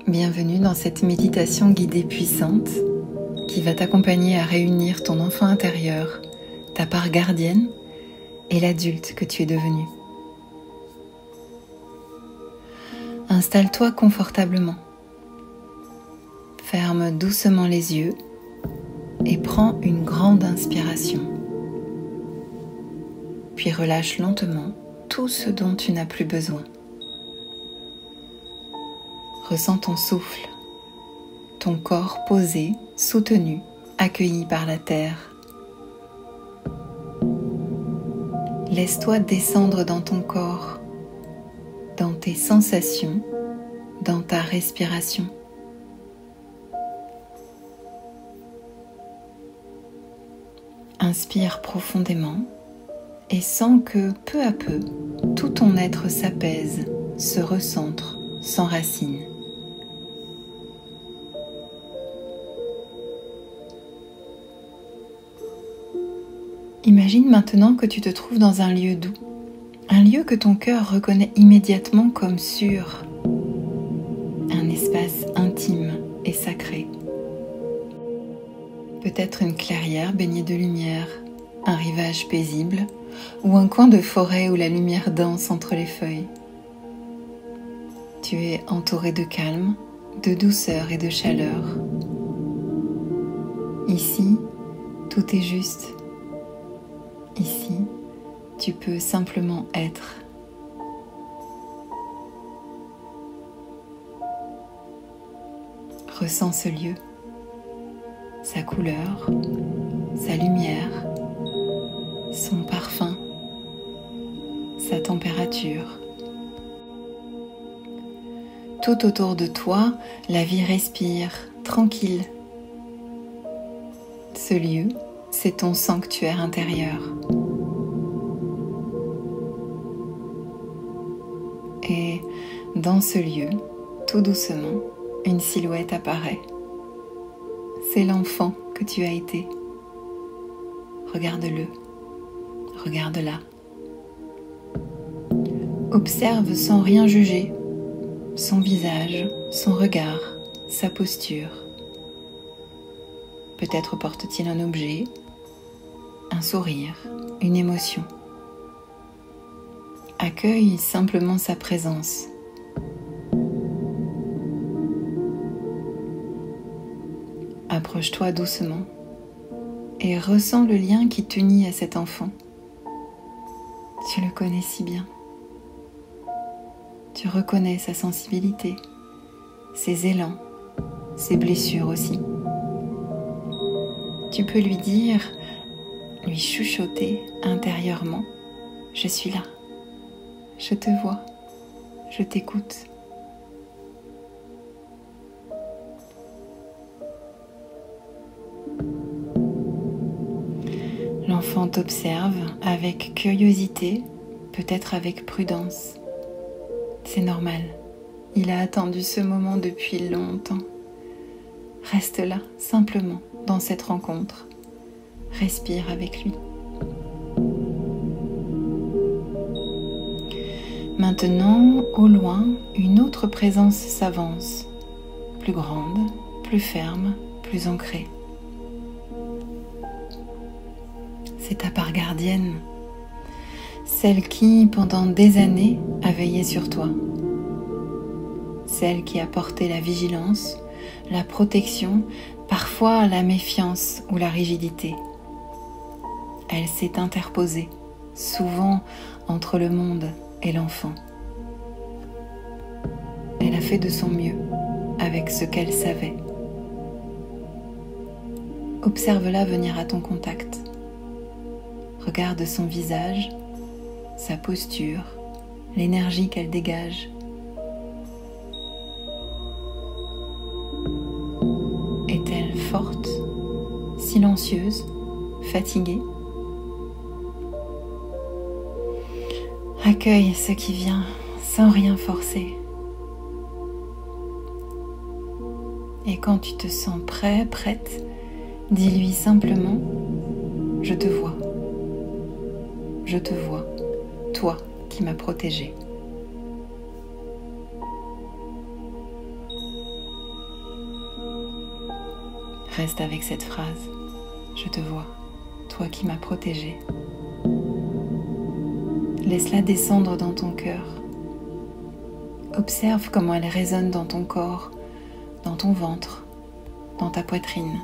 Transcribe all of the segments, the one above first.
Bienvenue dans cette méditation guidée puissante qui va t'accompagner à réunir ton enfant intérieur, ta part gardienne et l'adulte que tu es devenu. Installe-toi confortablement. Ferme doucement les yeux et prends une grande inspiration. Puis relâche lentement tout ce dont tu n'as plus besoin. Ressens ton souffle, ton corps posé, soutenu, accueilli par la terre. Laisse-toi descendre dans ton corps, dans tes sensations, dans ta respiration. Inspire profondément et sens que peu à peu, tout ton être s'apaise, se recentre, s'enracine. Imagine maintenant que tu te trouves dans un lieu doux, un lieu que ton cœur reconnaît immédiatement comme sûr, un espace intime et sacré. Peut-être une clairière baignée de lumière, un rivage paisible ou un coin de forêt où la lumière danse entre les feuilles. Tu es entouré de calme, de douceur et de chaleur. Ici, tout est juste. Ici, tu peux simplement être. Ressens ce lieu, sa couleur, sa lumière, son parfum, sa température. Tout autour de toi, la vie respire, tranquille. Ce lieu, c'est ton sanctuaire intérieur. Et dans ce lieu, tout doucement, une silhouette apparaît. C'est l'enfant que tu as été. Regarde-le, regarde-la. Observe sans rien juger son visage, son regard, sa posture. Peut-être porte-t-il un objet, un sourire, une émotion. Accueille simplement sa présence. Approche-toi doucement et ressens le lien qui t'unit à cet enfant. Tu le connais si bien. Tu reconnais sa sensibilité, ses élans, ses blessures aussi. Tu peux lui dire, lui chuchoter intérieurement, « Je suis là, je te vois, je t'écoute. » L'enfant t'observe avec curiosité, peut-être avec prudence. C'est normal, il a attendu ce moment depuis longtemps. Reste là, simplement, dans cette rencontre. Respire avec lui. Maintenant, au loin, une autre présence s'avance, plus grande, plus ferme, plus ancrée. C'est ta part gardienne, celle qui, pendant des années, a veillé sur toi. Celle qui a porté la vigilance, la protection, parfois la méfiance ou la rigidité. Elle s'est interposée, souvent entre le monde et l'enfant. Elle a fait de son mieux avec ce qu'elle savait. Observe-la venir à ton contact. Regarde son visage, sa posture, l'énergie qu'elle dégage. Est-elle forte, silencieuse, fatiguée? Accueille ce qui vient sans rien forcer. Et quand tu te sens prêt, prête, dis-lui simplement « Je te vois. Je te vois, toi qui m'as protégé. » Reste avec cette phrase. Je te vois, toi qui m'as protégée. Laisse-la descendre dans ton cœur. Observe comment elle résonne dans ton corps, dans ton ventre, dans ta poitrine.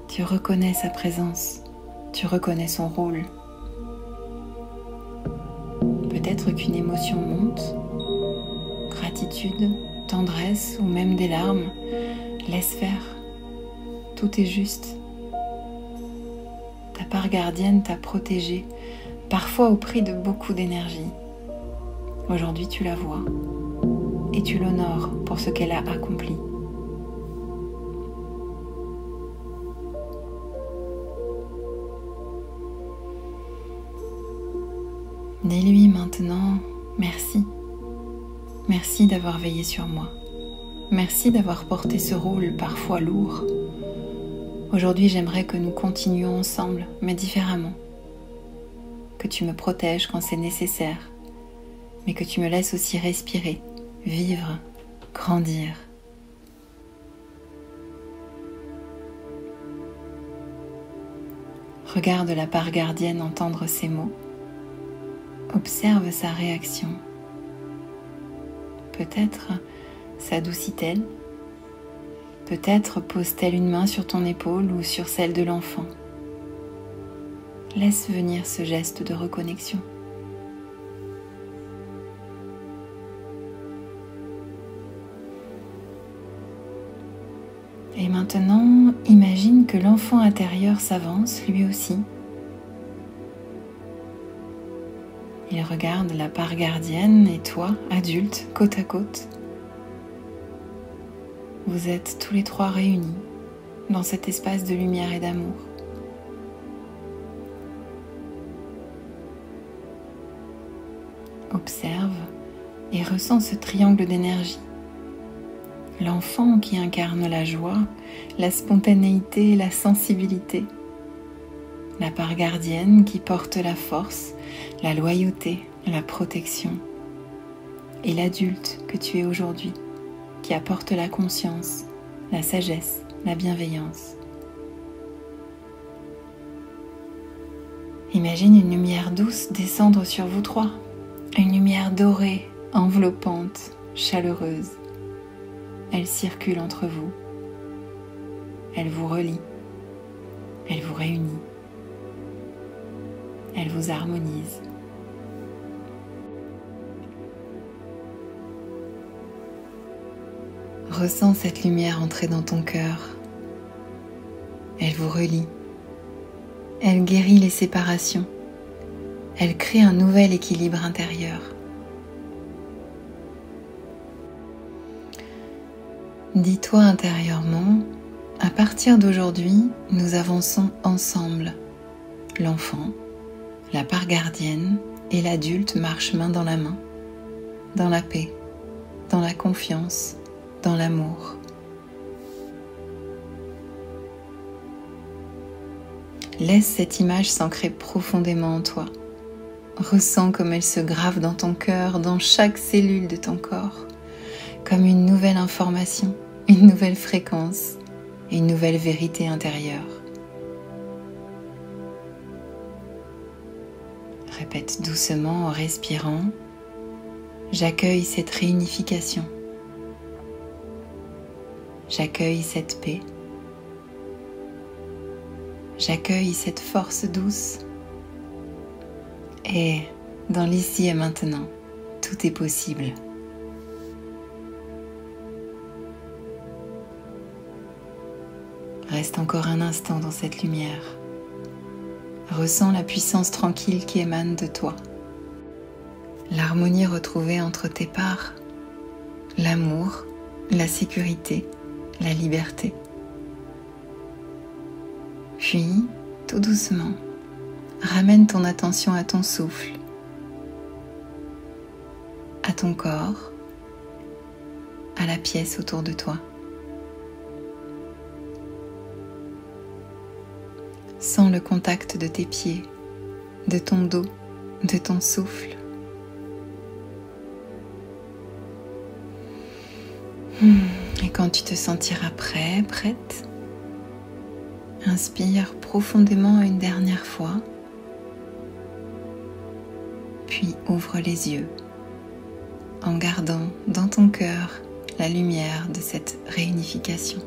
Tu reconnais sa présence, tu reconnais son rôle. Peut-être qu'une émotion monte, gratitude, tendresse ou même des larmes. Laisse faire, tout est juste. Ta part gardienne t'a protégée, parfois au prix de beaucoup d'énergie. Aujourd'hui, tu la vois et tu l'honores pour ce qu'elle a accompli. Dis-lui maintenant merci. Merci d'avoir veillé sur moi. Merci d'avoir porté ce rôle parfois lourd. Aujourd'hui, j'aimerais que nous continuions ensemble, mais différemment. Que tu me protèges quand c'est nécessaire, mais que tu me laisses aussi respirer, vivre, grandir. Regarde la part gardienne entendre ces mots. Observe sa réaction. Peut-être s'adoucit-elle, peut-être pose-t-elle une main sur ton épaule ou sur celle de l'enfant. Laisse venir ce geste de reconnexion. Et maintenant, imagine que l'enfant intérieur s'avance lui aussi. Il regarde la part gardienne et toi, adulte, côte à côte. Vous êtes tous les trois réunis dans cet espace de lumière et d'amour. Observe et ressens ce triangle d'énergie. L'enfant qui incarne la joie, la spontanéité et la sensibilité. La part gardienne qui porte la force, la loyauté, la protection. Et l'adulte que tu es aujourd'hui, qui apporte la conscience, la sagesse, la bienveillance. Imagine une lumière douce descendre sur vous trois. Une lumière dorée, enveloppante, chaleureuse. Elle circule entre vous. Elle vous relie. Elle vous réunit. Elle vous harmonise. Ressens cette lumière entrer dans ton cœur. Elle vous relie. Elle guérit les séparations. Elle crée un nouvel équilibre intérieur. Dis-toi intérieurement, à partir d'aujourd'hui, nous avançons ensemble. L'enfant, la part gardienne et l'adulte marchent main dans la main, dans la paix, dans la confiance, dans l'amour. Laisse cette image s'ancrer profondément en toi. Ressens comme elle se grave dans ton cœur, dans chaque cellule de ton corps, comme une nouvelle information, une nouvelle fréquence et une nouvelle vérité intérieure. Répète doucement en respirant. J'accueille cette réunification. J'accueille cette paix. J'accueille cette force douce. Et dans l'ici et maintenant, tout est possible. Reste encore un instant dans cette lumière. Ressens la puissance tranquille qui émane de toi. L'harmonie retrouvée entre tes parts. L'amour, la sécurité, la liberté. Puis, tout doucement, ramène ton attention à ton souffle, à ton corps, à la pièce autour de toi. Sens le contact de tes pieds, de ton dos, de ton souffle. Et quand tu te sentiras prêt, prête, inspire profondément une dernière fois, puis ouvre les yeux en gardant dans ton cœur la lumière de cette réunification.